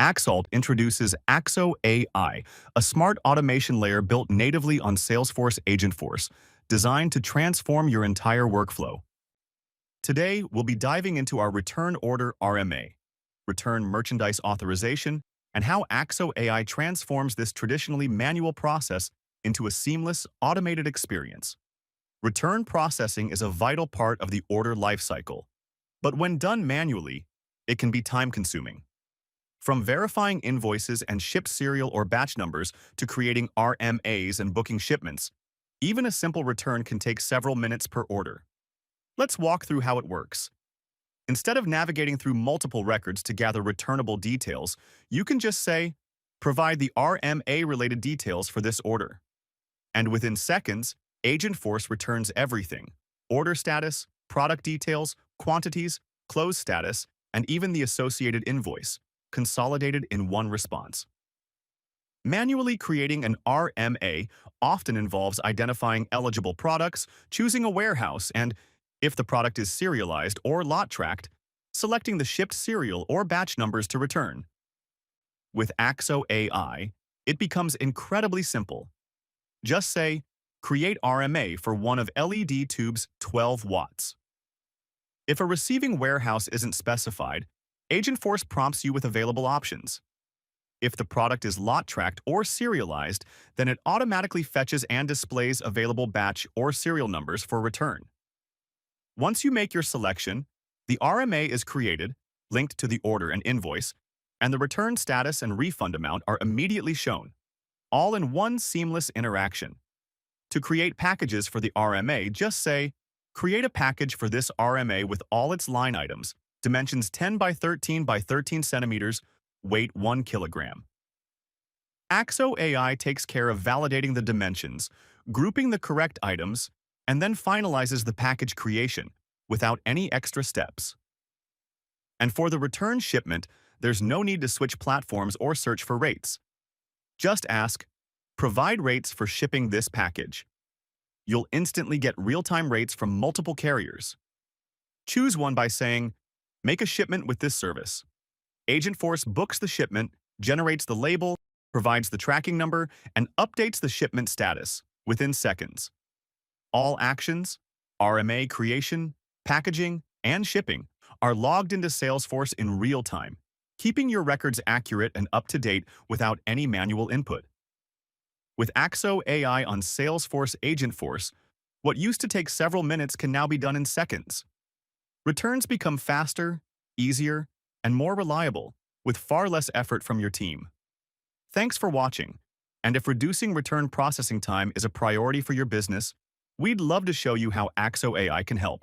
Axolt introduces Axo AI, a smart automation layer built natively on Salesforce Agentforce, designed to transform your entire workflow. Today, we'll be diving into our return order RMA, return merchandise authorization, and how Axo AI transforms this traditionally manual process into a seamless, automated experience. Return processing is a vital part of the order lifecycle, but when done manually, it can be time-consuming. From verifying invoices and ship serial or batch numbers to creating RMAs and booking shipments, even a simple return can take several minutes per order. Let's walk through how it works. Instead of navigating through multiple records to gather returnable details, you can just say, provide the RMA-related details for this order. And within seconds, Agentforce returns everything: order status, product details, quantities, close status, and even the associated invoice, consolidated in one response. Manually creating an RMA often involves identifying eligible products, choosing a warehouse, and, if the product is serialized or lot tracked, selecting the shipped serial or batch numbers to return. With Axo AI, it becomes incredibly simple. Just say, create RMA for one of LED tubes 12 watts. If a receiving warehouse isn't specified, Agentforce prompts you with available options. If the product is lot tracked or serialized, then it automatically fetches and displays available batch or serial numbers for return. Once you make your selection, the RMA is created, linked to the order and invoice, and the return status and refund amount are immediately shown, all in one seamless interaction. To create packages for the RMA, just say, create a package for this RMA with all its line items, dimensions 10 by 13 by 13 centimeters, weight 1 kilogram. Axo AI takes care of validating the dimensions, grouping the correct items, and then finalizes the package creation without any extra steps. And for the return shipment, there's no need to switch platforms or search for rates. Just ask, provide rates for shipping this package. You'll instantly get real-time rates from multiple carriers. Choose one by saying, make a shipment with this service. Agentforce books the shipment, generates the label, provides the tracking number, and updates the shipment status within seconds. All actions, RMA creation, packaging, and shipping, are logged into Salesforce in real time, keeping your records accurate and up-to-date without any manual input. With Axo AI on Salesforce Agentforce, what used to take several minutes can now be done in seconds. Returns become faster, easier, and more reliable, with far less effort from your team. Thanks for watching, and if reducing return processing time is a priority for your business, we'd love to show you how Axo AI can help.